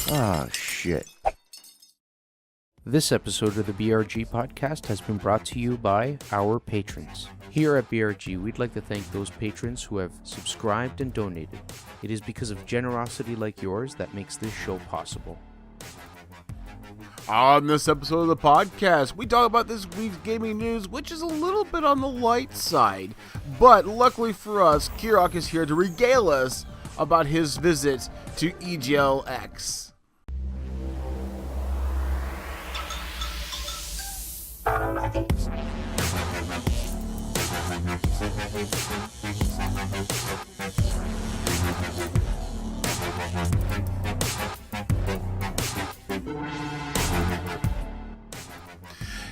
Ah, shit. This episode of the BRG Podcast has been brought to you by our patrons. Here at BRG, we'd like to thank those patrons who have subscribed and donated. It is because of generosity like yours that makes this show possible. On this episode of the podcast, we talk about this week's gaming news, which is a little bit on the light side. But luckily for us, Kirrok is here to regale us about his visit to EGLX.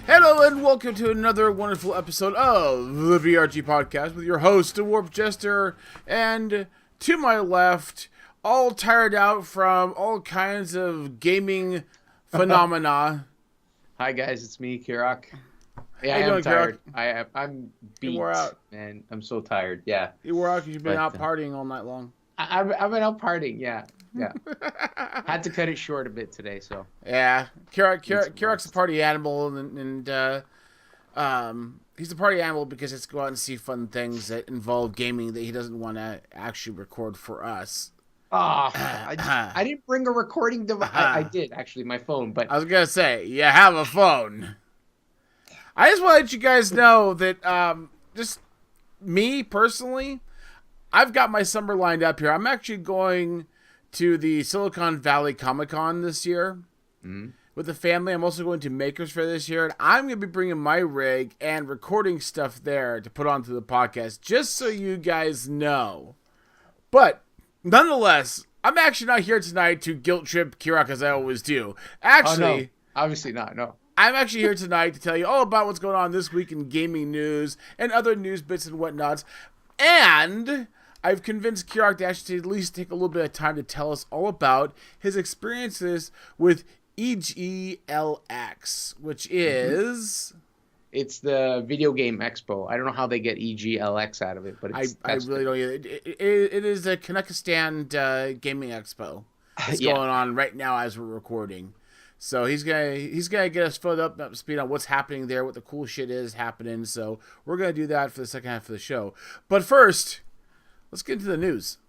Hello and welcome to another wonderful episode of the BRG Podcast with your host, WarpedJester, and to my left, all tired out from all kinds of gaming phenomena. Hi guys, it's me, Kirrok. Yeah, How you I am doing, tired. Kirrok? I'm beat, You wore out. man. I'm so tired. Yeah, You were out because you've been But, out partying all night long. I've been out partying. Yeah. Had to cut it short a bit today, so. Yeah, Kirrok's a party animal, and he's a party animal because he has to go out and see fun things that involve gaming that he doesn't want to actually record for us. I didn't bring a recording device. I did, actually, my phone, but. I was going to say, you have a phone. I just want to let you guys know that, just me, personally, I've got my summer lined up here. I'm actually going to the Silicon Valley Comic-Con this year with the family. I'm also going to Makers Fair this year, and I'm going to be bringing my rig and recording stuff there to put onto the podcast, just so you guys know. But, nonetheless, I'm actually not here tonight to guilt trip Kirrok as I always do. Actually... Oh, no. Obviously not, no. I'm actually here tonight to tell you all about what's going on this week in gaming news and other news bits and whatnots. And I've convinced Kirrok to actually at least take a little bit of time to tell us all about his experiences with EGLX, which is... It's the video game expo. I don't know how they get EGLX out of it, but it's... I really don't either. It is a Kazakhstan gaming expo. It's going on right now as we're recording. So he's gonna get us filled up to speed on what's happening there, what the cool shit is happening. So we're gonna do that for the second half of the show. But first, let's get into the news.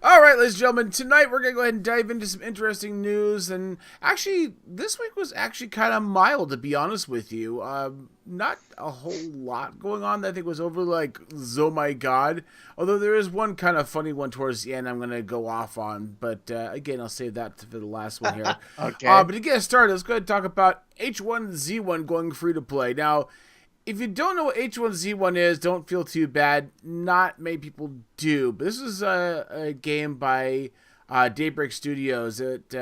All right, ladies and gentlemen, tonight we're going to go ahead and dive into some interesting news. And actually, this week was actually kind of mild, to be honest with you. Not a whole lot going on that I think was over like, oh my god. Although there is one kind of funny one towards the end I'm going to go off on. But again, I'll save that for the last one here. Okay. But to get started, let's go ahead and talk about H1Z1 going free to play. Now, if you don't know what H1Z1 is, don't feel too bad. Not many people do. But this is a game by Daybreak Studios. It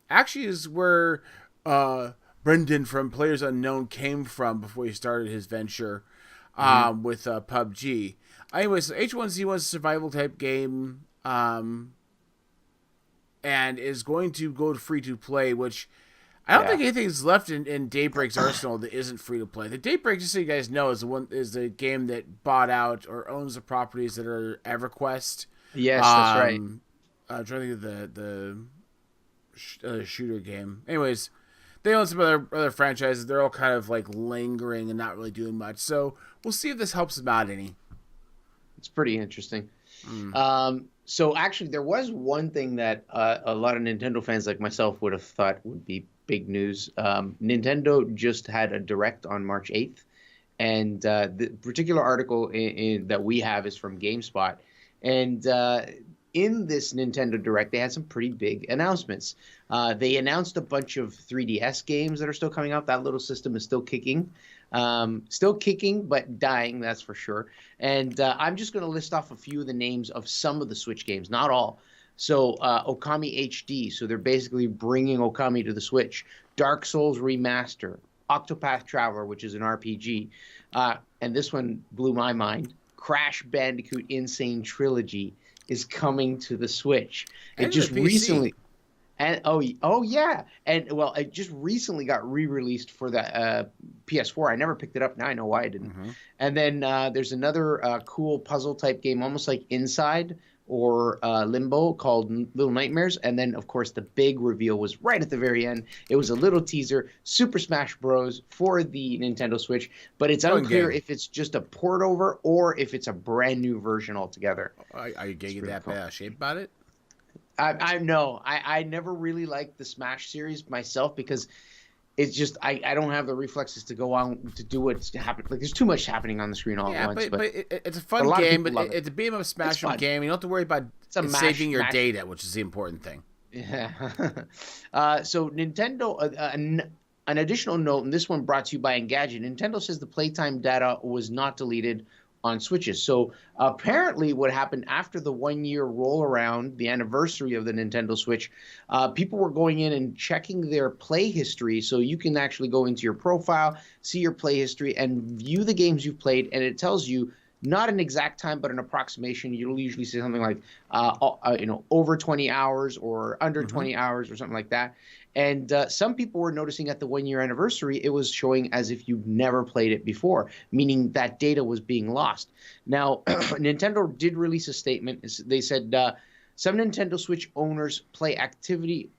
actually is where Brendan from Players Unknown came from before he started his venture with PUBG. Anyway, so H1Z1 is a survival type game and is going to go free to play, which... I don't think anything's left in Daybreak's arsenal that isn't free to play. The Daybreak, just so you guys know, is the game that bought out or owns the properties that are EverQuest. Yes, that's right. I'm trying to think of the shooter game. Anyways, they own some other franchises. They're all kind of like lingering and not really doing much. So we'll see if this helps them out any. It's pretty interesting. So actually, there was one thing that a lot of Nintendo fans like myself would have thought would be big news. Nintendo just had a direct on March 8th, and the particular article that we have is from GameSpot. And in this Nintendo Direct, they had some pretty big announcements. They announced a bunch of 3DS games that are still coming out. That little system is still kicking. But dying, that's for sure. And I'm just going to list off a few of the names of some of the Switch games, not all. So Okami HD, so they're basically bringing Okami to the Switch. Dark Souls Remaster, Octopath Traveler, which is an RPG. And this one blew my mind. Crash Bandicoot Insane Trilogy is coming to the Switch. It just recently... And oh yeah, and well, it just recently got re-released for the PS4. I never picked it up. Now I know why I didn't. Mm-hmm. And then there's another cool puzzle type game, almost like Inside or Limbo, called Little Nightmares. And then of course the big reveal was right at the very end. It was a little teaser, Super Smash Bros. For the Nintendo Switch, but it's unclear if it's just a port over or if it's a brand new version altogether. Are you getting that cool. bad shape about it? I know. I never really liked the Smash series myself because it's just I don't have the reflexes to go on to do what's happening. Like there's too much happening on the screen all at once. But it's a fun game. But it's a beat 'em up smash game. You don't have to worry about saving your data, which is the important thing. Yeah. So Nintendo, an additional note, and this one brought to you by Engadget. Nintendo says the playtime data was not deleted on Switches. So apparently what happened after the 1 year roll around, the anniversary of the Nintendo Switch, people were going in and checking their play history. So you can actually go into your profile, see your play history, and view the games you've played. And it tells you not an exact time, but an approximation. You'll usually say something like, over 20 hours or under 20 hours or something like that. And some people were noticing at the 1 year anniversary, it was showing as if you've never played it before, meaning that data was being lost. Now, Nintendo did release a statement. They said some Nintendo Switch owners' play activity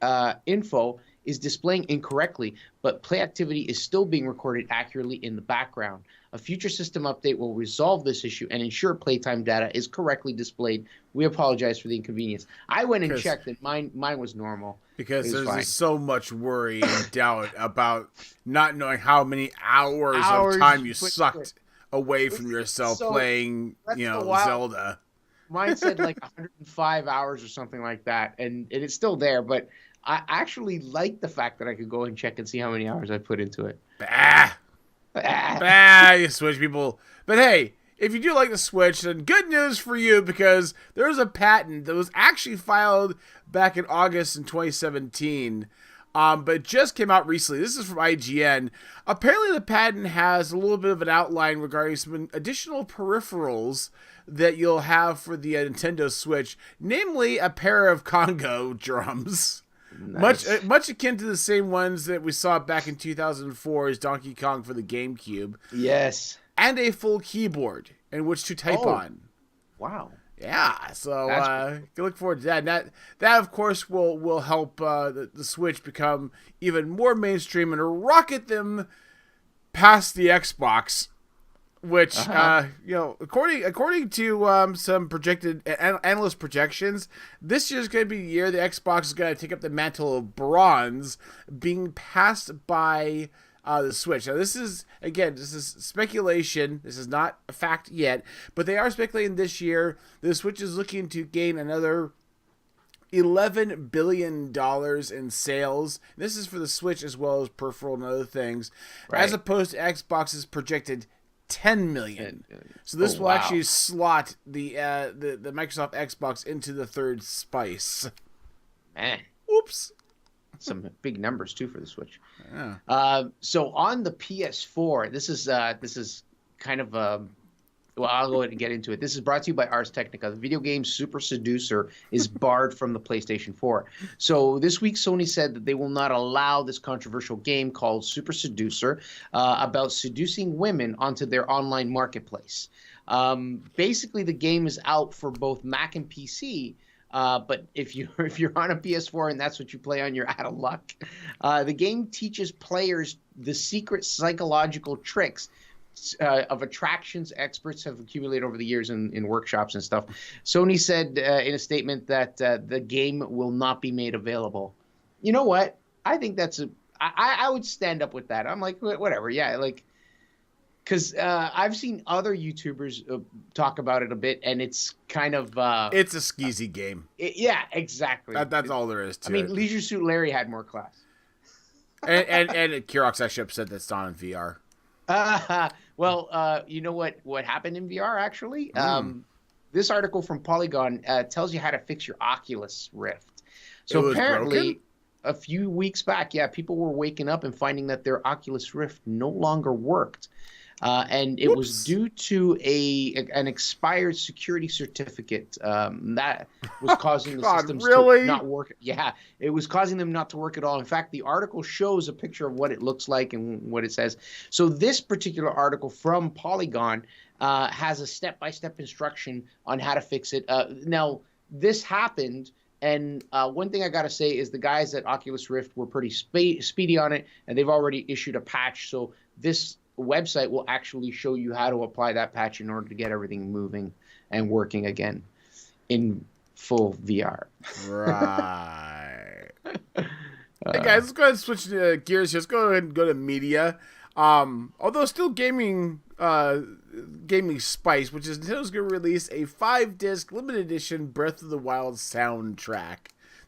info is displaying incorrectly, but play activity is still being recorded accurately in the background. A future system update will resolve this issue and ensure playtime data is correctly displayed. We apologize for the inconvenience. I went and checked and mine was normal. Because there's so much worry and doubt about not knowing how many hours of time you sucked away from yourself playing, Zelda. Mine said like 105 hours or something like that, and it's still there, but I actually like the fact that I could go and check and see how many hours I put into it. You Switch people. But hey, if you do like the Switch, then good news for you, because there's a patent that was actually filed back in August in 2017, but it just came out recently. This is from IGN. Apparently the patent has a little bit of an outline regarding some additional peripherals that you'll have for the Nintendo Switch, namely a pair of Congo drums. Nice. Much akin to the same ones that we saw back in 2004 as Donkey Kong for the GameCube. Yes. And a full keyboard in which to type on. Wow. Yeah, so you can look forward to that. And that of course will help the Switch become even more mainstream and rocket them past the Xbox, which according to some projected analyst projections, this year's going to be the year the Xbox is going to take up the mantle of bronze, being passed by the Switch. Now, this is speculation. This is not a fact yet, but they are speculating this year the Switch is looking to gain another $11 billion in sales. This is for the Switch as well as peripheral and other things, as opposed to Xbox's projected 10 million. So this will actually slot the Microsoft Xbox into the third spice. Man. Oops. Some big numbers too for the Switch. Yeah. So on the PS4, this is kind of I'll go ahead and get into it. This is brought to you by Ars Technica. The video game Super Seducer is barred from the PlayStation 4. So this week, Sony said that they will not allow this controversial game called Super Seducer about seducing women onto their online marketplace. Basically, the game is out for both Mac and PC. But if you're on a PS4 and that's what you play on, you're out of luck. The game teaches players the secret psychological tricks of attractions experts have accumulated over the years in workshops and stuff. Sony said in a statement that the game will not be made available. You know what? I think I would stand up with that. I'm like, whatever. Yeah, like, because I've seen other YouTubers talk about it a bit, and it's kind of it's a skeezy game. Yeah, exactly. That's all there is to it. I mean, Leisure Suit Larry had more class. and KirrokCraft actually upset that's not in VR. Well, you know what happened in VR, actually? This article from Polygon tells you how to fix your Oculus Rift. So apparently, broken? A few weeks back, people were waking up and finding that their Oculus Rift no longer worked. And it was due to an expired security certificate that was causing the systems to not work. Yeah, it was causing them not to work at all. In fact, the article shows a picture of what it looks like and what it says. So this particular article from Polygon has a step-by-step instruction on how to fix it. Now, this happened. And one thing I got to say is the guys at Oculus Rift were pretty speedy on it, and they've already issued a patch. So this website will actually show you how to apply that patch in order to get everything moving and working again in full VR. Right. Hey guys, let's go ahead and switch to gears here. Let's go ahead and go to media. Although still gaming spice, which is Nintendo's going to release a 5-disc limited edition Breath of the Wild soundtrack.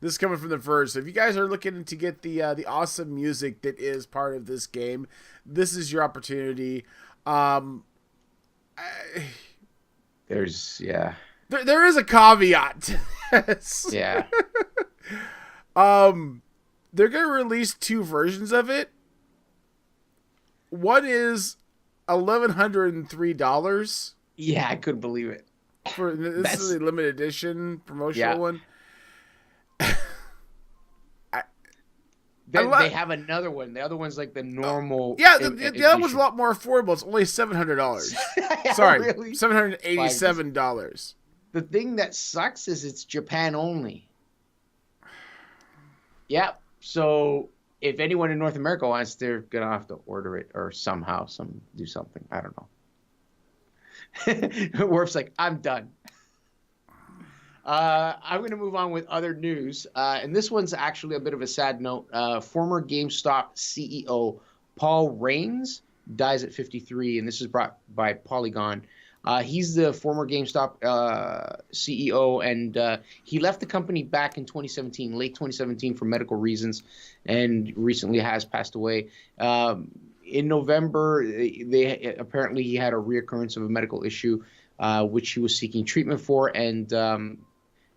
This is coming from The Verge. So if you guys are looking to get the awesome music that is part of this game, this is your opportunity. There is a caveat to this. Yeah. They're going to release 2 versions of it. One is $1,103. Yeah, I couldn't believe it. This is a limited edition promotional one. They have another one. The other one's like the normal. The other one's a lot more affordable. It's only $700. Sorry, really? $787. The thing that sucks is it's Japan only. Yeah. So if anyone in North America wants, they're gonna have to order it or somehow do something. I don't know. Warp's like, I'm done. I'm going to move on with other news. And this one's actually a bit of a sad note. Former GameStop CEO Paul Raines dies at 53, and this is brought by Polygon. He's the former GameStop CEO, and he left the company back in 2017, late 2017, for medical reasons, and recently has passed away. In November, apparently he had a reoccurrence of a medical issue, which he was seeking treatment for, and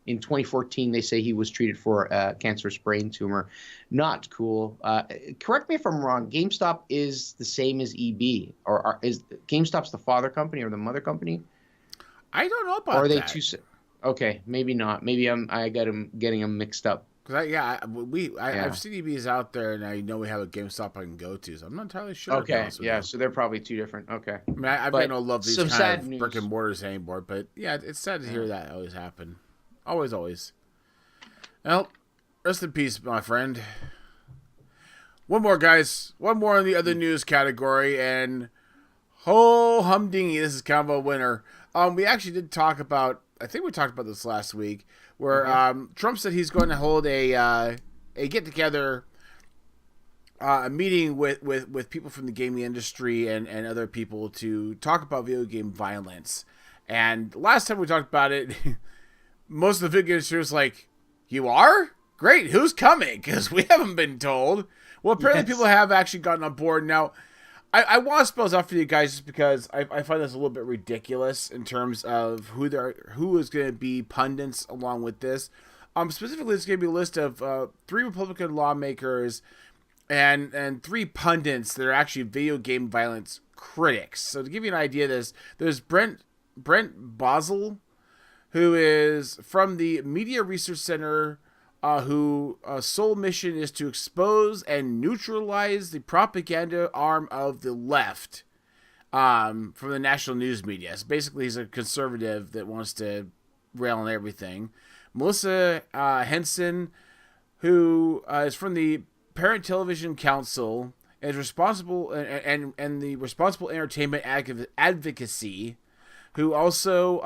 in 2014, they say he was treated for a cancerous brain tumor. Not cool. Correct me if I'm wrong. GameStop is the same as EB, or is GameStop's the father company or the mother company? I don't know about that. Or are they two? Okay, maybe not. Maybe I got getting them mixed up. I've seen EBs out there, and I know we have a GameStop I can go to, so I'm not entirely sure. Okay, yeah, so they're probably two different. Okay. I mean, I've got no love these kind of brick and mortars anymore, but yeah, it's sad to hear that always happen. Always. Well, rest in peace, my friend. One more, guys. One more in the other news category, and humdingy, this is kind of a winner. We actually did talk about, I think we talked about this last week, where Trump said he's going to hold a get-together, a meeting with people from the gaming industry and other people to talk about video game violence. And last time we talked about it, most of the video industry was like, you are? Great, who's coming? Because we haven't been told. Well, apparently people have actually gotten on board. Now, I want to spell this out for you guys just because I find this a little bit ridiculous in terms of who is going to be pundits along with this. Specifically, it's going to be a list of 3 Republican lawmakers and 3 pundits that are actually video game violence critics. So to give you an idea of this, there's Brent Bosel, who is from the Media Research Center, whose sole mission is to expose and neutralize the propaganda arm of the left from the national news media. So basically, he's a conservative that wants to rail on everything. Melissa Henson, who is from the Parent Television Council, is responsible and the Responsible Entertainment Advocacy, who also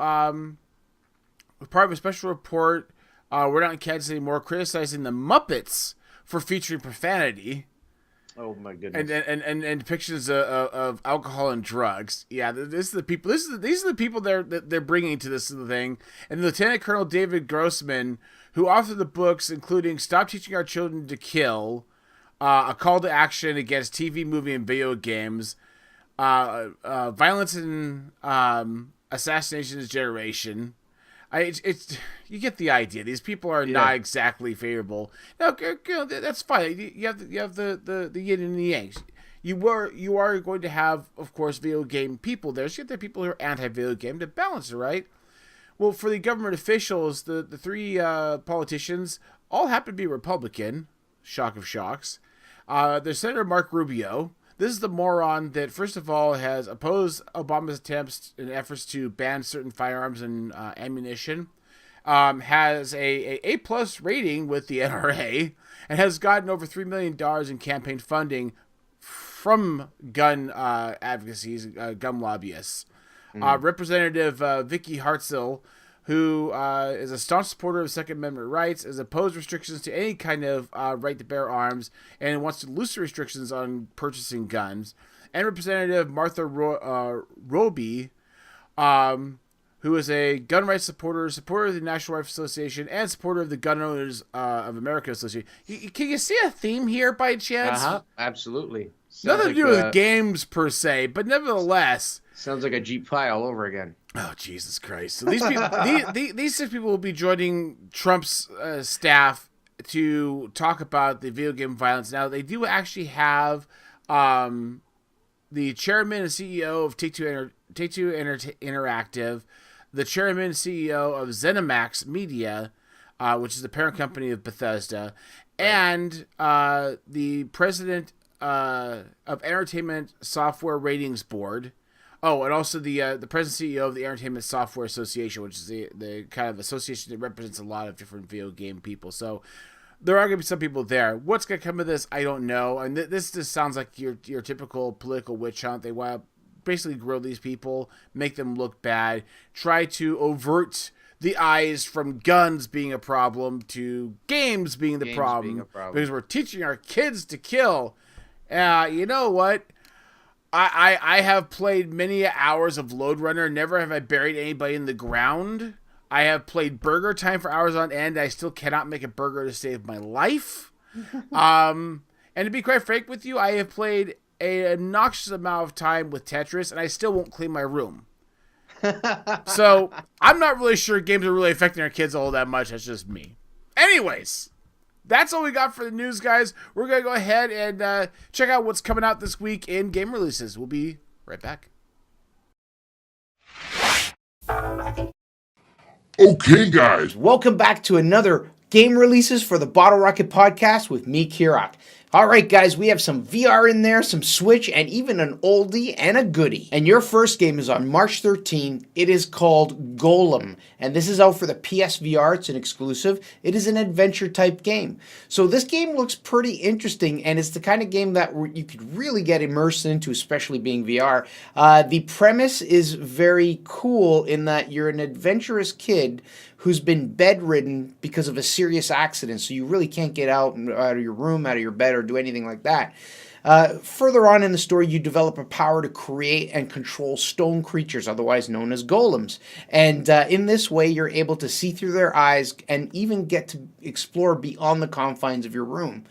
part of a special report, We're Not in Kansas Anymore, criticizing the Muppets for featuring profanity. Oh my goodness! And depictions of alcohol and drugs. Yeah, this is the people. These are the people they're bringing to this thing. And Lieutenant Colonel David Grossman, who authored the books including "Stop Teaching Our Children to Kill," a call to action against TV, movie, and video games, violence and assassinations generation. You get the idea. These people are not exactly favorable. Now, that's fine. You have the yin and the yang. you are going to have, of course, video game people there. So you have the people who are anti-video game to balance it, right? Well, for the government officials, the three politicians all happen to be Republican. Shock of shocks. There's Senator Mark Rubio. This is the moron that, first of all, has opposed Obama's attempts and efforts to ban certain firearms and ammunition. Has a plus rating with the NRA and has gotten over $3 million in campaign funding from gun advocacies, gun lobbyists. Representative Vicky Hartzell, who is a staunch supporter of Second Amendment rights, has opposed restrictions to any kind of right to bear arms and wants to loosen restrictions on purchasing guns. And Representative Martha Roby, who is a gun rights supporter of the National Rifle Association, and supporter of the Gun Owners of America Association. Can you see a theme here by chance? Absolutely. Nothing to do with games per se, but nevertheless. Sounds like a Jeep pie all over again. Oh, Jesus Christ. So these people, these 6 people will be joining Trump's staff to talk about the video game violence. Now, they do actually have the chairman and CEO of Take-Two Interactive, the chairman and CEO of ZeniMax Media, which is the parent company of Bethesda, and the president of Entertainment Software Ratings Board. Oh, and also the president and CEO of the Entertainment Software Association, which is the kind of association that represents a lot of different video game people. So there are going to be some people there. What's going to come of this, I don't know. And this just sounds like your typical political witch hunt. They want to basically grill these people, make them look bad, try to avert the eyes from guns being a problem to games being the problem, because we're teaching our kids to kill. You know what? I have played many hours of Lode Runner. Never have I buried anybody in the ground. I have played Burger Time for hours on end. I still cannot make a burger to save my life. And to be quite frank with you, I have played an obnoxious amount of time with Tetris, and I still won't clean my room. So I'm not really sure games are really affecting our kids all that much. That's just me. Anyways, that's all we got for the news, guys. We're going to go ahead and check out what's coming out this week in game releases. We'll be right back. Okay, guys. Welcome back to another game releases for the Bottle Rocket Podcast with me, Kirok. All right, guys, we have some VR in there, some Switch, and even an oldie and a goodie. And your first game is on March 13th. It is called Golem, and this is out for the PSVR. It's an exclusive. It is an adventure-type game. So this game looks pretty interesting, and it's the kind of game that you could really get immersed into, especially being VR. The premise is very cool in that you're an adventurous kid who's been bedridden because of a serious accident, so you really can't get out of your room, out of your bed, or do anything like that. Further on in the story, you develop a power to create and control stone creatures, otherwise known as golems. And in this way, you're able to see through their eyes and even get to explore beyond the confines of your room.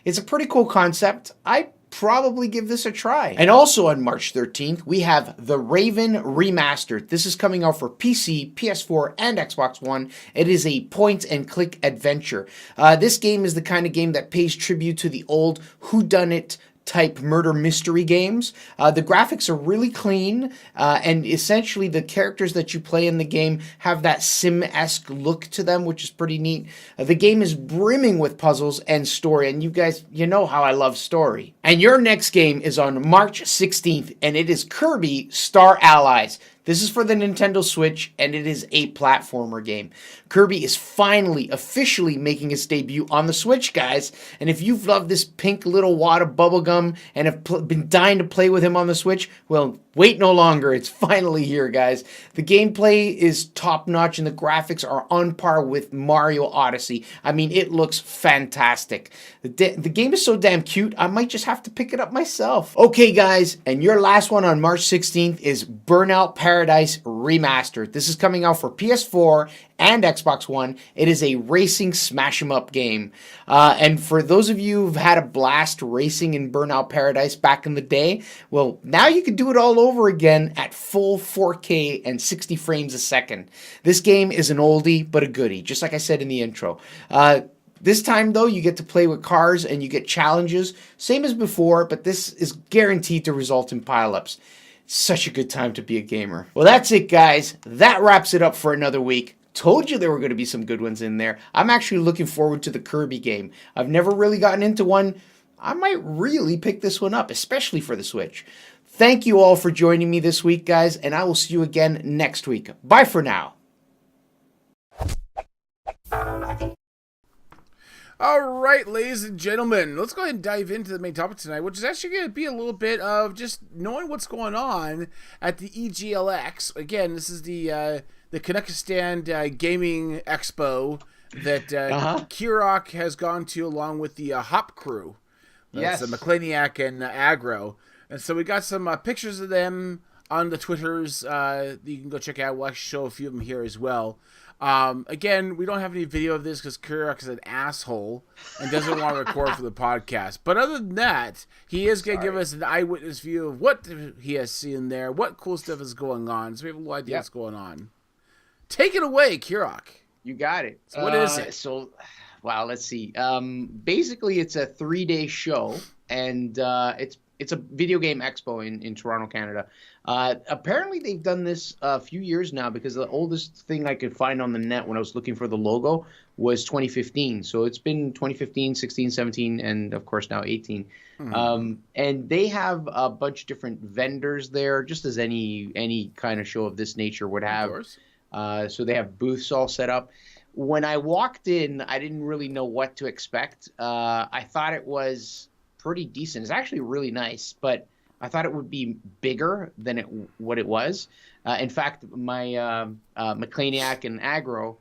It's a pretty cool concept. I'd probably give this a try. And also on March 13th, we have The Raven Remastered. This is coming out for PC, PS4, and Xbox One. It is a point-and-click adventure. This game is the kind of game that pays tribute to the old whodunit type murder mystery games. The graphics are really clean, and essentially the characters that you play in the game have that sim-esque look to them, which is pretty neat. The game is brimming with puzzles and story, and you guys, you know how I love story. And your next game is on March 16th, and it is Kirby Star Allies. This is for the Nintendo Switch, and it is a platformer game. Kirby is finally, officially making its debut on the Switch, guys. And if you've loved this pink little wad of bubblegum and have been dying to play with him on the Switch, well, wait no longer. It's finally here, guys. The gameplay is top-notch, and the graphics are on par with Mario Odyssey. I mean, it looks fantastic. The game is so damn cute, I might just have to pick it up myself. Okay, guys, and your last one on March 16th is Burnout Paradise Remastered. This is coming out for PS4 and Xbox One. It is a racing smash-em-up game. And for those of you who've had a blast racing in Burnout Paradise back in the day, well, now you can do it all over again at full 4K and 60 frames a second. This game is an oldie but a goodie, just like I said in the intro. This time, though, you get to play with cars and you get challenges. Same as before, but this is guaranteed to result in pileups. Such a good time to be a gamer. Well, that's it, guys. That wraps it up for another week. Told you there were going to be some good ones in there. I'm actually looking forward to the Kirby game. I've never really gotten into one. I might really pick this one up, especially for the Switch. Thank you all for joining me this week, guys, and I will see you again next week. Bye for now. All right, ladies and gentlemen, let's go ahead and dive into the main topic tonight, which is actually going to be a little bit of just knowing what's going on at the EGLX. Again, this is the Kazakhstan Gaming Expo that Kirrok has gone to along with the Hop crew. Yes. The McClaniac and Aggro. And so we got some pictures of them on the Twitters that you can go check out. We'll actually show a few of them here as well. Again, we don't have any video of this because Kirrok is an asshole and doesn't want to record for the podcast. But other than that, he is going to give us an eyewitness view of what he has seen there, what cool stuff is going on. So we have a little idea what's going on. Take it away, Kirrok. You got it. So what is it? Wow, let's see. Basically, it's a 3-day show, and it's a video game expo in Toronto, Canada. Apparently, they've done this a few years now because the oldest thing I could find on the net when I was looking for the logo was 2015. So it's been 2015, 16, 17, and of course now 18. Mm-hmm. And they have a bunch of different vendors there, just as any kind of show of this nature would have. Of course. So they have booths all set up. When I walked in, I didn't really know what to expect. I thought it was pretty decent. It's actually really nice, but I thought it would be bigger than what it was. In fact, my McClaniac and Aggro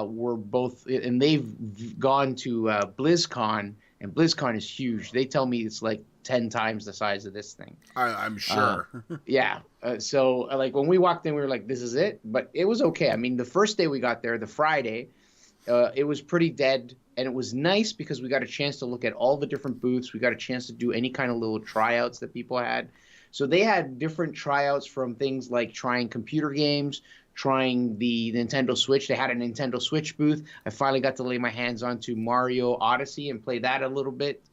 were both, and they've gone to BlizzCon, and BlizzCon is huge. They tell me it's like 10 times the size of this thing. I'm sure. Yeah. So like when we walked in, we were like, this is it. But it was okay. I mean, the first day we got there, the Friday, it was pretty dead. And it was nice because we got a chance to look at all the different booths. We got a chance to do any kind of little tryouts that people had. So they had different tryouts from things like trying computer games, trying the Nintendo Switch. They had a Nintendo Switch booth. I finally got to lay my hands onto Mario Odyssey and play that a little bit.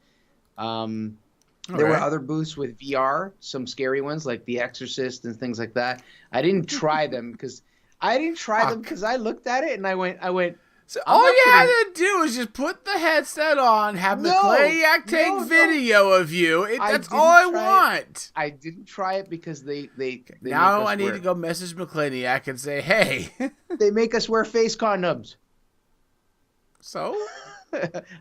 There were other booths with VR, some scary ones like The Exorcist and things like that. I didn't try them because I looked at it and I went. So all you had to do is just put the headset on, have McClaniac take video of you. That's all I want. I didn't try it because they now I need to go message McClaniac and say, hey. They make us wear face condoms. So?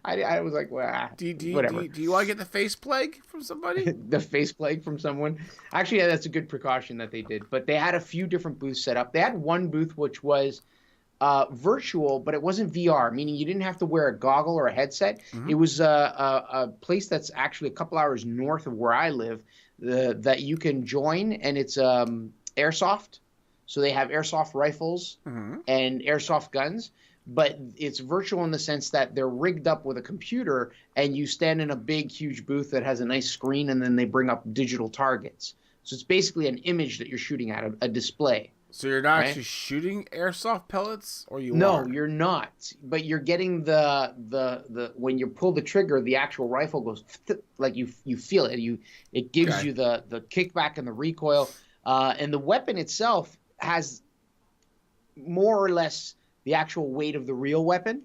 I was like, well, whatever. Do you want to get the face plague from somebody? The face plague from someone? Actually, yeah, that's a good precaution that they did. But they had a few different booths set up. They had one booth which was virtual, but it wasn't VR, meaning you didn't have to wear a goggle or a headset. Mm-hmm. It was a place that's actually a couple hours north of where I live that you can join, and it's airsoft. So they have airsoft rifles and airsoft guns, but it's virtual in the sense that they're rigged up with a computer, and you stand in a big, huge booth that has a nice screen, and then they bring up digital targets. So it's basically an image that you're shooting at, a display. So you're not actually shooting airsoft pellets, or you are? No, you're not. But you're getting the when you pull the trigger, the actual rifle goes like you feel it. It gives you the kickback and the recoil, and the weapon itself has more or less the actual weight of the real weapon,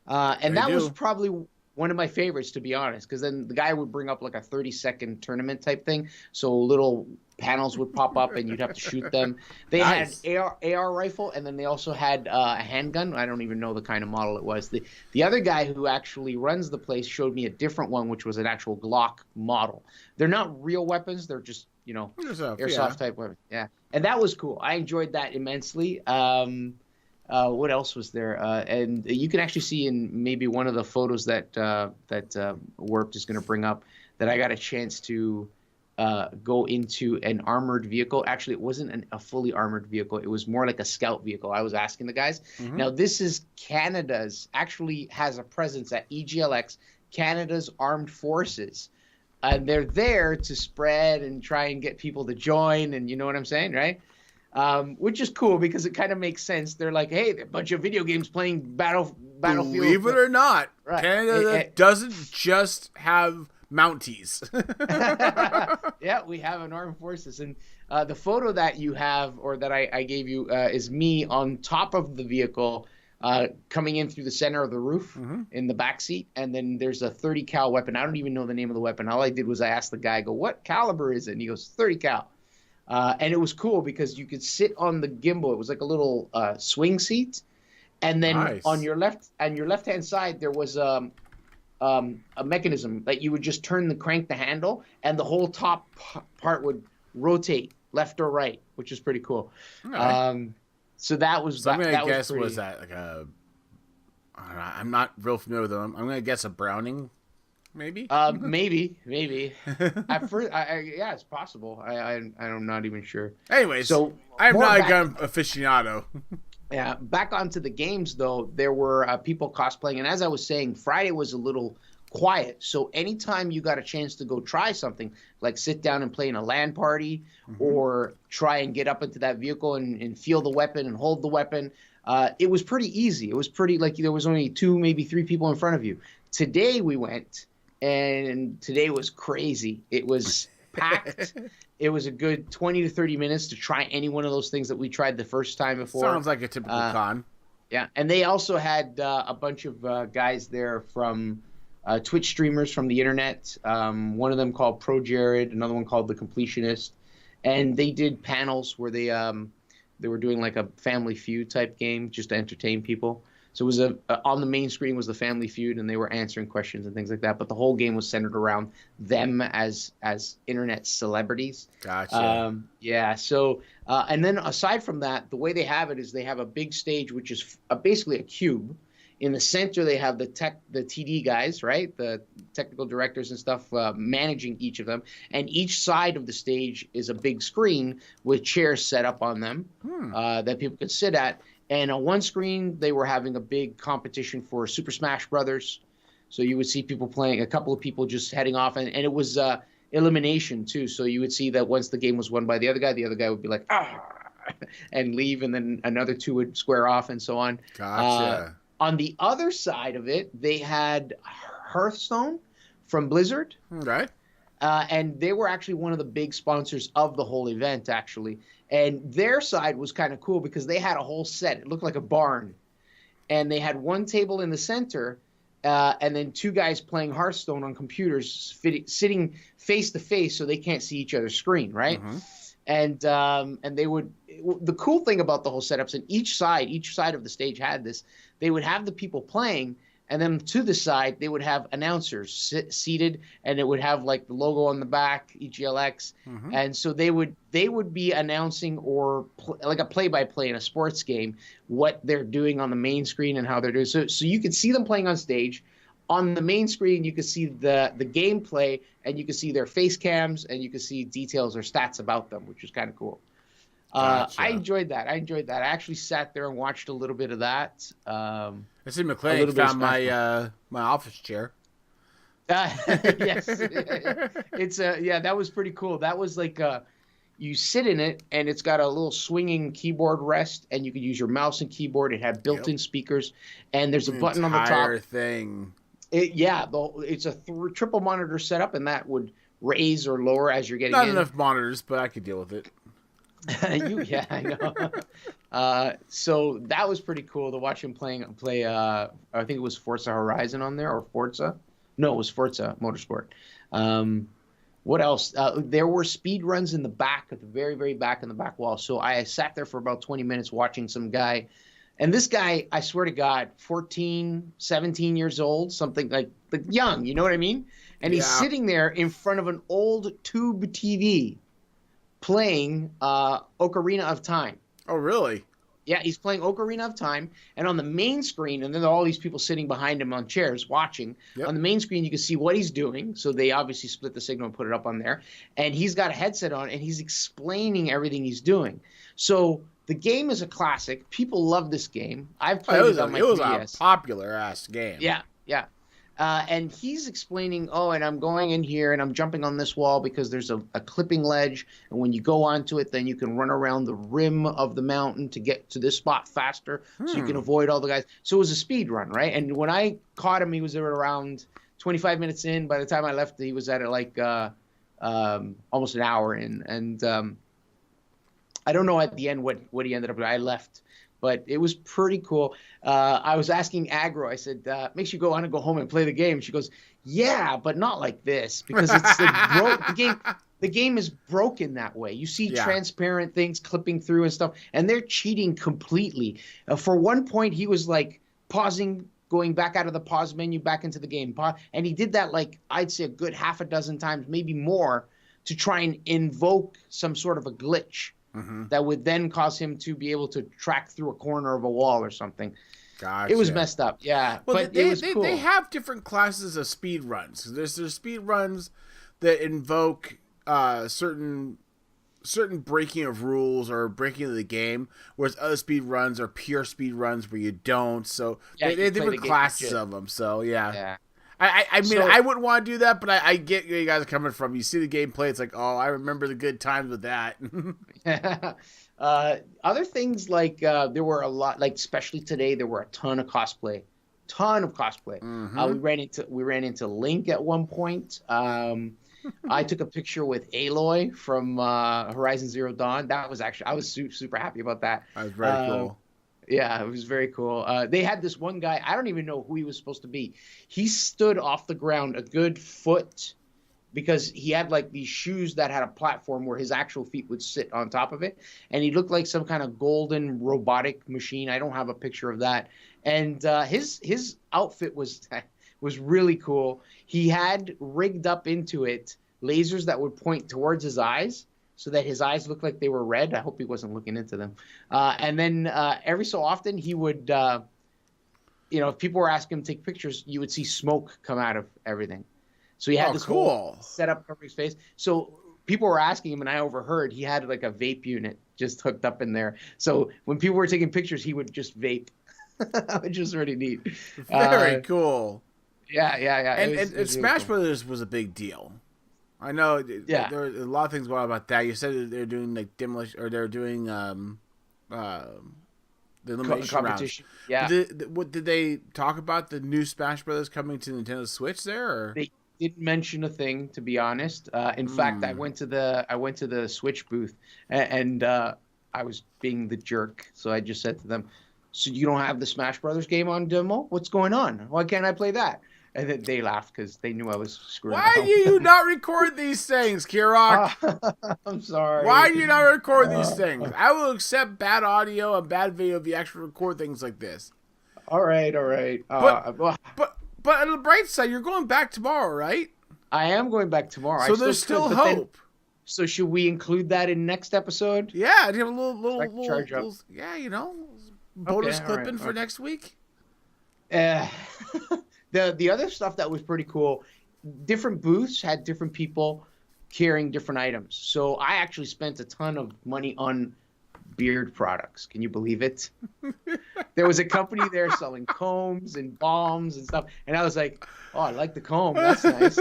and that was probably one of my favorites, to be honest, because then the guy would bring up like a 30-second tournament type thing, so little panels would pop up and you'd have to shoot them. They had AR rifle, and then they also had a handgun. I don't even know the kind of model it was. The other guy who actually runs the place showed me a different one, which was an actual Glock model. They're not real weapons. They're just, airsoft type weapons. Yeah, and that was cool. I enjoyed that immensely. What else was there? And you can actually see in maybe one of the photos that Warped is going to bring up that I got a chance to go into an armored vehicle. Actually, it wasn't a fully armored vehicle. It was more like a scout vehicle. I was asking the guys. Mm-hmm. Now, this is actually has a presence at EGLX, Canada's Armed Forces. And they're there to spread and try and get people to join, and you know what I'm saying, right? Which is cool because it kind of makes sense. They're like, hey, a bunch of video games playing Battlefield. Believe it or not, Right. Canada doesn't just have Mounties. Yeah, we have an armed forces, and the photo that you have, or that I gave you, is me on top of the vehicle, coming in through the center of the roof in the back seat, and then there's a 30 cal weapon. I don't even know the name of the weapon. All I did was I asked the guy, I go, what caliber is it? And he goes, 30 cal. And it was cool because you could sit on the gimbal. It was like a little swing seat, and then on your left-hand side there was a mechanism that you would just crank the handle, and the whole top part would rotate left or right, which is pretty cool. So that was. So I'm gonna guess, was was that like a? I don't know, I'm not real familiar with them. I'm gonna guess a Browning, maybe. Maybe. At first, yeah, it's possible. I'm not even sure. Anyways, so I'm not a gun aficionado. Yeah, back onto the games though, there were people cosplaying, and as I was saying, Friday was a little quiet. So anytime you got a chance to go try something, like sit down and play in a LAN party, or try and get up into that vehicle and feel the weapon and hold the weapon, it was pretty easy. It was pretty, like, there was only 2, maybe 3 people in front of you. Today we went, and today was crazy. It was packed. It was a good 20 to 30 minutes to try any one of those things that we tried the first time before. Sounds like a typical con. Yeah, and they also had a bunch of guys there from Twitch streamers from the internet. One of them called Pro Jared, another one called The Completionist, and they did panels where they were doing like a Family Feud type game just to entertain people. So it was on the main screen was the Family Feud, and they were answering questions and things like that. But the whole game was centered around them as internet celebrities. Gotcha. Yeah. So and then aside from that, the way they have it is they have a big stage, which is basically a cube. In the center, they have the TD guys, right? The technical directors and stuff managing each of them. And each side of the stage is a big screen with chairs set up on them that people could sit at. And on one screen, they were having a big competition for Super Smash Brothers. So you would see people playing, a couple of people just heading off. And it was elimination, too. So you would see that once the game was won by the other guy would be like, and leave. And then another 2 would square off and so on. Gotcha. On the other side of it, they had Hearthstone from Blizzard. Okay. And they were actually one of the big sponsors of the whole event, actually. And their side was kind of cool because they had a whole set. It looked like a barn. And they had one table in the center, and then 2 guys playing Hearthstone on computers, sitting face to face so they can't see each other's screen, right? And they would – the cool thing about the whole setups, and each side of the stage had this, they would have the people playing, and then to the side, they would have announcers seated, and it would have like the logo on the back, EGLX. And so they would be announcing or like a play-by-play in a sports game, what they're doing on the main screen and how they're doing. So you could see them playing on stage. On the main screen, you could see the gameplay, and you could see their face cams, and you could see details or stats about them, which was kind of cool. Gotcha. I enjoyed that. I actually sat there and watched a little bit of that. I see McLean found my office chair. Yes, it's that was pretty cool. That was like you sit in it, and it's got a little swinging keyboard rest, and you could use your mouse and keyboard. It had built-in speakers, and there's a button on the top. Entire thing. It's a triple monitor setup, and that would raise or lower as you're getting Not in. enough monitors, but I could deal with it. Yeah, I know. So that was pretty cool to watch him play. I think it was Forza Horizon on there, or Forza. No, it was Forza Motorsport. What else? There were speed runs in the back, at the very, very back in the back wall. So I sat there for about 20 minutes watching some guy. And this guy, I swear to God, 14, 17 years old, something like young, you know what I mean? And he's sitting there in front of an old tube TV playing Ocarina of Time. Oh, really? Yeah, he's playing Ocarina of Time, and on the main screen, and then all these people sitting behind him on chairs watching. Yep. On the main screen, you can see what he's doing, so they obviously split the signal and put it up on there. And he's got a headset on, and he's explaining everything he's doing. So the game is a classic. People love this game. I've played it on my 3DS. It was a popular-ass game. Yeah. And he's explaining, and I'm going in here and I'm jumping on this wall because there's a clipping ledge. And when you go onto it, then you can run around the rim of the mountain to get to this spot faster. So you can avoid all the guys. So it was a speed run, right? And when I caught him, he was around 25 minutes in. By the time I left, he was at like almost an hour in. And I don't know at the end what he ended up with. I left. But it was pretty cool. I was asking Aggro. I said, makes you go on and go home and play the game. She goes, yeah, but not like this because it's the game. The game is broken that way. You see transparent things clipping through and stuff, and they're cheating completely. For one point, he was like pausing, going back out of the pause menu, back into the game. And he did that like I'd say a good half a dozen times, maybe more, to try and invoke some sort of a glitch. That would then cause him to be able to track through a corner of a wall or something. Gotcha. It was messed up, yeah. Well, but it was cool. They have different classes of speed runs. There's speed runs that invoke certain breaking of rules or breaking of the game, whereas other speed runs are pure speed runs where you don't. So they have different classes of them. So yeah. I mean, I wouldn't want to do that, but I get where you guys are coming from. You see the gameplay, it's like, oh, I remember the good times with that. Other things like there were a lot, like especially today, there were a ton of cosplay. We ran into Link at one point. I took a picture with Aloy from Horizon Zero Dawn. I was super happy about that. That was very cool. Yeah, it was very cool. They had this one guy. I don't even know who he was supposed to be. He stood off the ground a good foot because he had like these shoes that had a platform where his actual feet would sit on top of it. And he looked like some kind of golden robotic machine. I don't have a picture of that. And his outfit was really cool. He had rigged up into it lasers that would point towards his eyes, so that his eyes looked like they were red. I hope he wasn't looking into them. And then every so often he would, if people were asking him to take pictures, you would see smoke come out of everything. So he had this whole setup covering his face. So people were asking him, and I overheard, he had like a vape unit just hooked up in there. So when people were taking pictures, he would just vape, which was really neat. Very cool. Yeah. And Smash Brothers was a big deal. I know. Yeah. There were a lot of things going on about that. You said they're doing like demolition, or they're doing the elimination competition. rounds. Yeah. Did they talk about the new Smash Brothers coming to Nintendo Switch there? Or? They didn't mention a thing, to be honest. In fact, I went to the Switch booth, and I was being the jerk. So I just said to them, "So you don't have the Smash Brothers game on demo? What's going on? Why can't I play that?" And then they laughed because they knew I was screwing Why around. do you not record these things, Kirrok? I'm sorry. Why do you not record these things? I will accept bad audio and bad video if you actually record things like this. All right. But on the bright side, you're going back tomorrow, right? I am going back tomorrow. So there's still hope. So should we include that in next episode? Yeah, do you have a little bonus clipping for next week? The other stuff that was pretty cool, different booths had different people carrying different items. So I actually spent a ton of money on beard products. Can you believe it? There was a company there selling combs and balms and stuff. And I was like, oh, I like the comb. That's nice.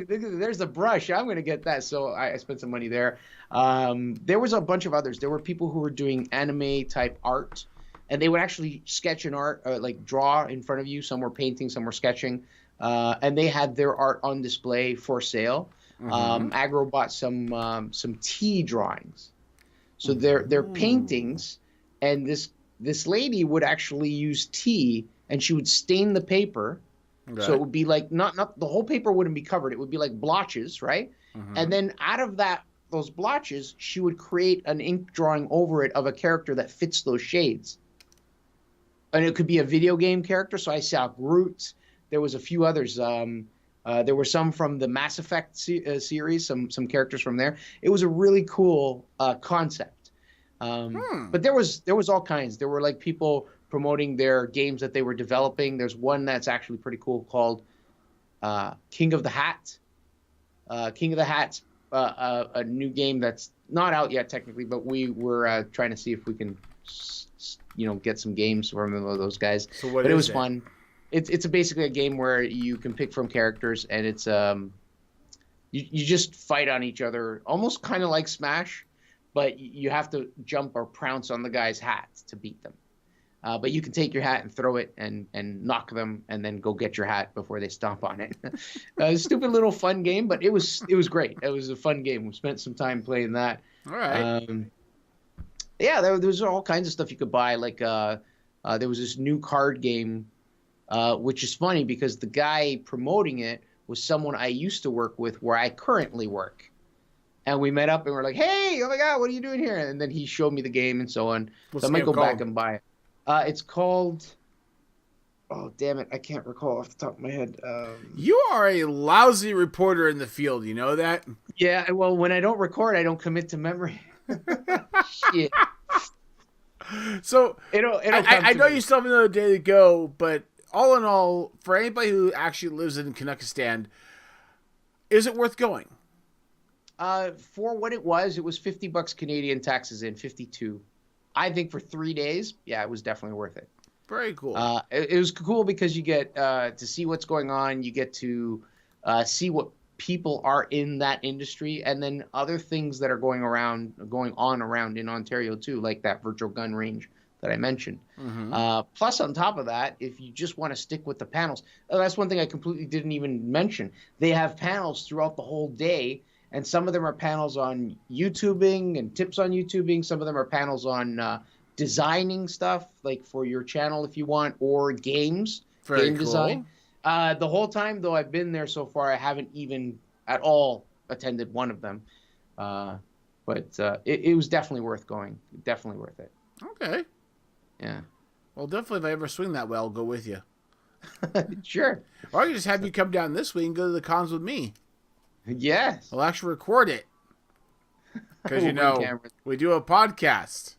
There's a brush. I'm going to get that. So I spent some money there. There was a bunch of others. There were people who were doing anime type art. And they would actually sketch an art, like draw in front of you. Some were painting, some were sketching. And they had their art on display for sale. Aggro bought some tea drawings. So they're paintings. And this lady would actually use tea, and she would stain the paper. Okay. So it would be like, not the whole paper wouldn't be covered. It would be like blotches, right? And then out of those blotches, she would create an ink drawing over it of a character that fits those shades. And it could be a video game character. So I saw Groot. There was a few others. There were some from the Mass Effect series, some characters from there. It was a really cool concept. But there was all kinds. There were like people promoting their games that they were developing. There's one that's actually pretty cool called King of the Hat. King of the Hat's a new game that's not out yet technically, but we were trying to see if we can get some games from those guys. So but it was fun. it's basically a game where you can pick from characters, and it's you just fight on each other, almost kind of like Smash, but you have to jump or pounce on the guy's hats to beat them. But you can take your hat and throw it and knock them, and then go get your hat before they stomp on it. A stupid little fun game, but it was great. It was a fun game. We spent some time playing that. All right. Yeah, there was all kinds of stuff you could buy. Like there was this new card game, which is funny because the guy promoting it was someone I used to work with where I currently work. And we met up and we're like, hey, oh my God, what are you doing here? And then he showed me the game and so on. What's so I the might game go called? back and buy it. It's called, oh, damn it, I can't recall off the top of my head. You are a lousy reporter in the field, you know that? Yeah, well, when I don't record, I don't commit to memory. Shit. So, I I know you still have another day to go, but all in all, for anybody who actually lives in Kazakhstan, is it worth going? For what it was $50 Canadian, taxes in 52. I think for 3 days, yeah, it was definitely worth it. Very cool. It was cool because you get to see what's going on. You get to see what people are in that industry, and then other things that are going on around in Ontario too, like that virtual gun range that I mentioned. Mm-hmm. Plus, on top of that, if you just want to stick with the panels, that's one thing I completely didn't even mention. They have panels throughout the whole day. And some of them are panels on YouTubing and tips on YouTubing. Some of them are panels on designing stuff, like for your channel if you want, or games, Very game cool. design. The whole time, though, I've been there so far, I haven't even at all attended one of them. But it was definitely worth going. Definitely worth it. Okay. Yeah. Well, definitely if I ever swing that way, I'll go with you. Sure. Or I can just have you come down this way and go to the cons with me. Yes. I'll actually record it. Because, you know, cameras. we do a podcast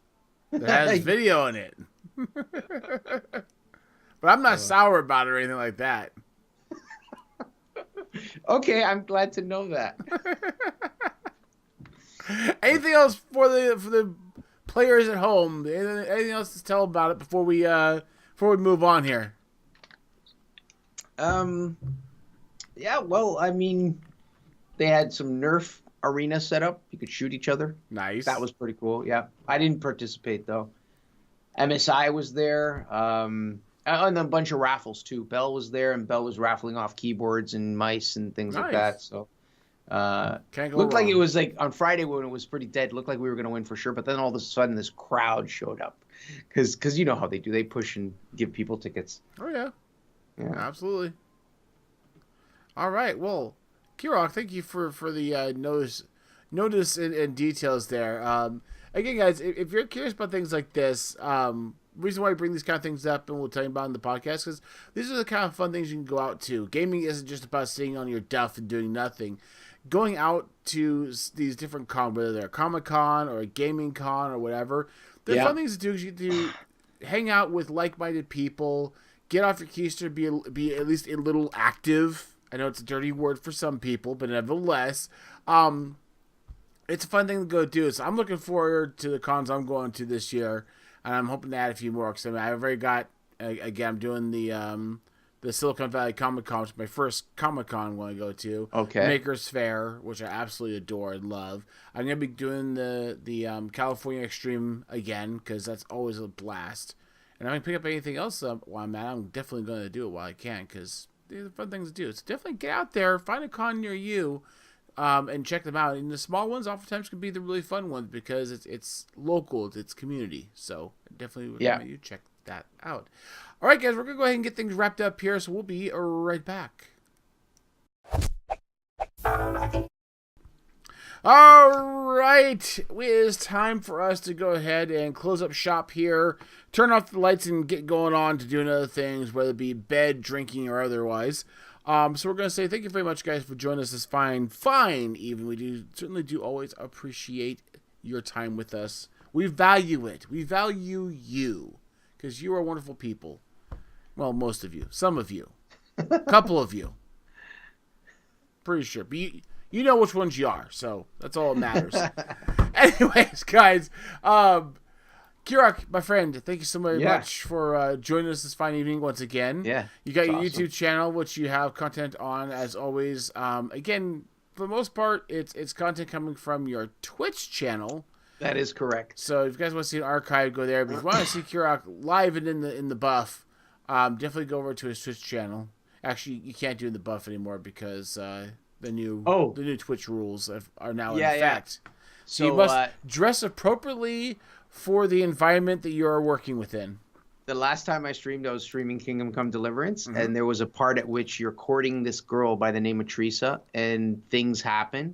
that has video in it. But I'm not sour about it or anything like that. Okay, I'm glad to know that. Anything else for the players at home? Anything else to tell about it before we move on here? Yeah, well, I mean, they had some Nerf arena set up. You could shoot each other. Nice. That was pretty cool. Yeah, I didn't participate though. MSI was there, and a bunch of raffles too. Bell was there, and Bell was raffling off keyboards and mice and things like that. So, Can't go looked like wrong. it was like on Friday when it was pretty dead. Looked like we were going to win for sure, but then all of a sudden this crowd showed up, because you know how they do. They push and give people tickets. Oh yeah. Yeah. Absolutely. All right. Well, Kirok, thank you for the notice and details there. Again, guys, if you're curious about things like this, reason why we bring these kind of things up and we'll tell you about in the podcast, because these are the kind of fun things you can go out to. Gaming isn't just about sitting on your duff and doing nothing. Going out to these different cons, whether they're a Comic-Con or a gaming con or whatever, they're fun things to do. You get to hang out with like-minded people, get off your keister, be at least a little active. I know it's a dirty word for some people, but nevertheless, it's a fun thing to go do. So I'm looking forward to the cons I'm going to this year, and I'm hoping to add a few more. Because I've already got, again, I'm doing the Silicon Valley Comic Con, which is my first Comic Con I'm going to go to. Okay. Maker's Fair, which I absolutely adore and love. I'm going to be doing the California Extreme again, because that's always a blast. And if I can pick up anything else while I'm at, I'm definitely going to do it while I can, because these are fun things to do. So definitely get out there, find a con near you, and check them out. And the small ones oftentimes can be the really fun ones because it's local, it's community. So definitely recommend you check that out. All right, guys, we're going to go ahead and get things wrapped up here, so we'll be right back. All right, it is time for us to go ahead and close up shop here, turn off the lights, and get going on to doing other things, whether it be bed, drinking, or otherwise. So we're going to say thank you very much, guys, for joining us this fine even. We certainly do always appreciate your time with us. We value it. We value you, because you are wonderful people. Well, most of you. Some of you. A couple of you. Pretty sure. But you know which ones you are, so that's all that matters. Anyways, guys, Kirok, my friend, thank you so very Yeah. much for joining us this fine evening once again. Yeah, You got your it's awesome. YouTube channel, which you have content on as always. Again, for the most part, it's content coming from your Twitch channel. That is correct. So if you guys want to see an archive, go there. But if you want to see Kirok live and in the buff, definitely go over to his Twitch channel. Actually, you can't do the buff anymore because the new Twitch rules are now in effect. So you must dress appropriately for the environment that you are working within. The last time I streamed, I was streaming Kingdom Come Deliverance, and there was a part at which you're courting this girl by the name of Teresa, and things happen,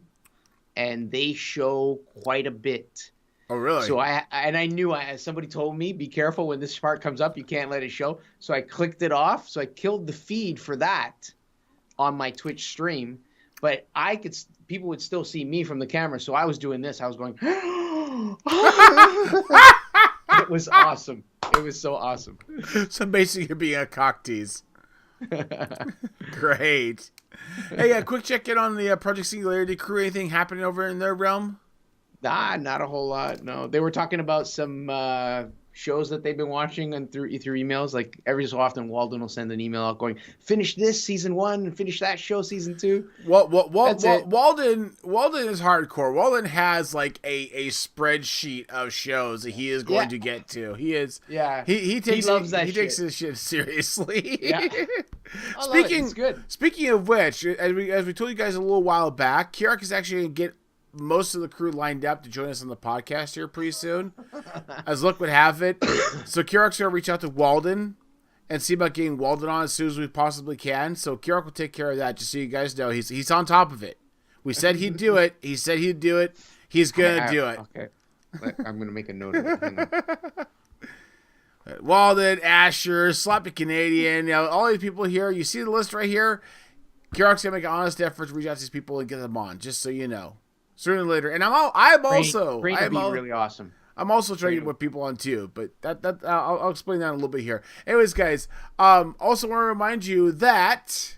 and they show quite a bit. Oh, really? So I knew, somebody told me, be careful when this part comes up, you can't let it show. So I clicked it off. So I killed the feed for that on my Twitch stream, but people would still see me from the camera. So I was doing this. I was going, it was awesome. It was so awesome. So basically you're being a cock tease. Great. Hey, quick check in on the Project Singularity crew. Anything happening over in their realm? Nah, not a whole lot. No, they were talking about some shows that they've been watching and through emails. Like every so often, Walden will send an email out going, "Finish this season 1 and finish that show season 2." Walden is hardcore. Walden has like a spreadsheet of shows that he is going to get to. He is. Yeah. He loves that He takes this shit seriously. Yeah. It's good. Speaking of which, as we told you guys a little while back, Kirok is actually going to get most of the crew lined up to join us on the podcast here pretty soon. As luck would have it. So Kirok's going to reach out to Walden and see about getting Walden on as soon as we possibly can. So Kirok will take care of that, just so you guys know. He's on top of it. We said he'd do it. He said he'd do it. He's going to do it. Okay. I'm going to make a note of it. Hang on. Walden, Asher, Sloppy Canadian, all these people here. You see the list right here? Kirok's going to make an honest effort to reach out to these people and get them on, just so you know. Sooner or later, and I'm also really awesome. I'm also trying to get more people on too, but that I'll explain that in a little bit here. Anyways, guys, also want to remind you that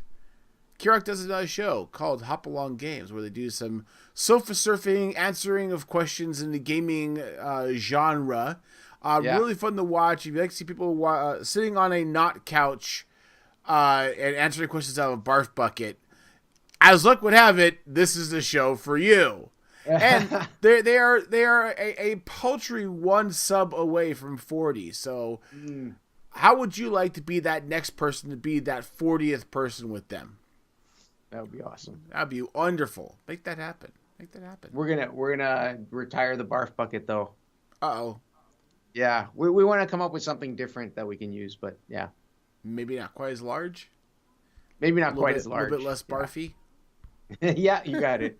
Kirok does another show called Hop Along Games, where they do some sofa surfing, answering of questions in the gaming genre. Really fun to watch. If you like to see people sitting on a not couch and answering questions out of a barf bucket, as luck would have it, this is the show for you. And they are a paltry 1 sub away from 40. So how would you like to be that next person to be that 40th person with them? That would be awesome. That'd be wonderful. Make that happen. We're gonna retire the barf bucket though. Uh-oh. Yeah, we want to come up with something different that we can use, but yeah. Maybe not quite as large? Maybe not quite as large. A little bit less barfy? Yeah, you got it.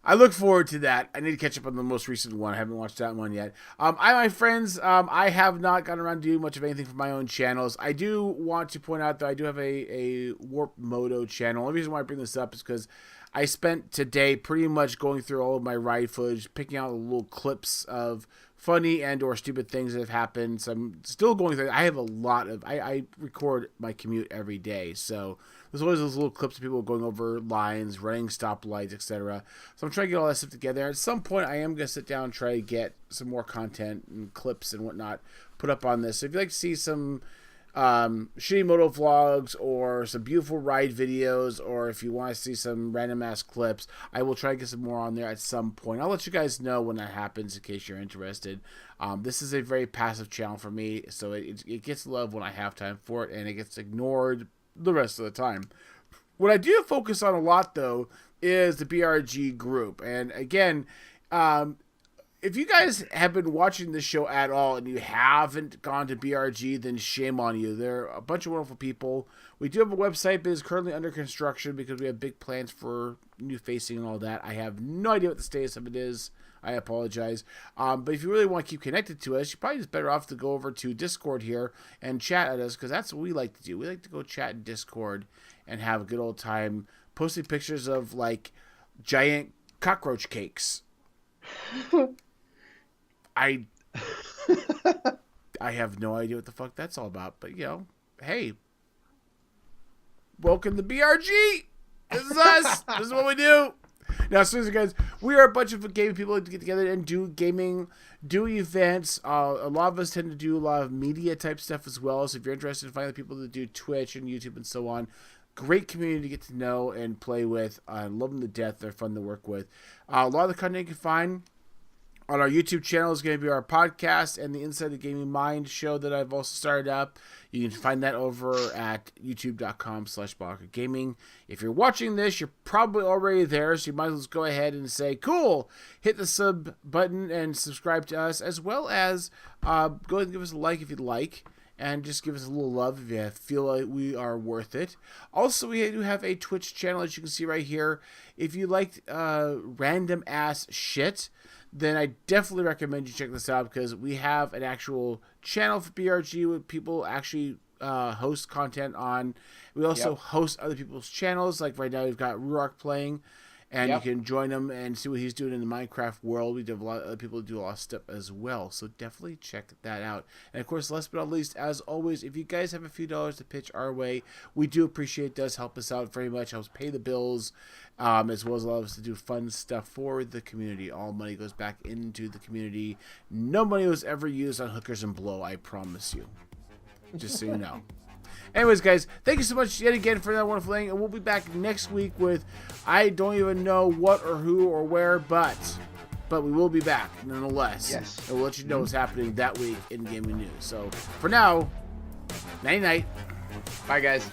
I look forward to that. I need to catch up on the most recent one. I haven't watched that one yet. My friends, I have not gotten around to doing much of anything for my own channels. I do want to point out that I do have a Warp Moto channel. The only reason why I bring this up is because I spent today pretty much going through all of my ride footage, picking out little clips of funny and or stupid things that have happened. So I'm still going through. I have a lot of. I record my commute every day, so there's always those little clips of people going over lines, running stoplights, etc. So I'm trying to get all that stuff together. At some point, I am going to sit down and try to get some more content and clips and whatnot put up on this. So if you'd like to see some shitty moto vlogs or some beautiful ride videos, or if you want to see some random ass clips, I will try to get some more on there at some point. I'll let you guys know when that happens in case you're interested. This is a very passive channel for me, so it gets love when I have time for it, and it gets ignored the rest of the time. What I do focus on a lot, though, is the BRG group. And again, if you guys have been watching this show at all and you haven't gone to BRG, then shame on you. They're a bunch of wonderful people. We do have a website, but it's currently under construction because we have big plans for new facing and all that. I have no idea what the status of it is. I apologize. But if you really want to keep connected to us, you're probably just better off to go over to Discord here and chat at us, because that's what we like to do. We like to go chat in Discord and have a good old time posting pictures of, like, giant cockroach cakes. I have no idea what the fuck that's all about, but, you know, hey, welcome to BRG. This is us. This is what we do. Now, seriously, guys, we are a bunch of gaming people to get together and do gaming, do events. A lot of us tend to do a lot of media type stuff as well. So if you're interested in finding the people that do Twitch and YouTube and so on, great community to get to know and play with. I love them to death. They're fun to work with. A lot of the content you can find on our YouTube channel is going to be our podcast and the Inside the Gaming Mind show that I've also started up. You can find that over at youtube.com/BlockerGaming. If you're watching this, you're probably already there, so you might as well go ahead and say, cool, hit the sub button and subscribe to us, as well as go ahead and give us a like if you'd like, and just give us a little love if you feel like we are worth it. Also, we do have a Twitch channel, as you can see right here. If you liked random ass shit, then I definitely recommend you check this out, because we have an actual channel for BRG with people actually host content on. We also host other people's channels. Like right now, we've got Ruark playing, and you can join him and see what he's doing in the Minecraft world. We do have a lot of other people who do a lot of stuff as well, so definitely check that out. And of course, last but not least, as always, if you guys have a few dollars to pitch our way, we do appreciate it. It does help us out very much. Helps pay the bills, as well as allow us to do fun stuff for the community. All money goes back into the community. No money was ever used on hookers and blow, I promise you. Just so you know. Anyways, guys, thank you so much yet again for that wonderful thing, and we'll be back next week with I don't even know what or who or where, but we will be back nonetheless. Yes. And we'll let you know what's happening that week in gaming news. So for now, night-night. Bye, guys.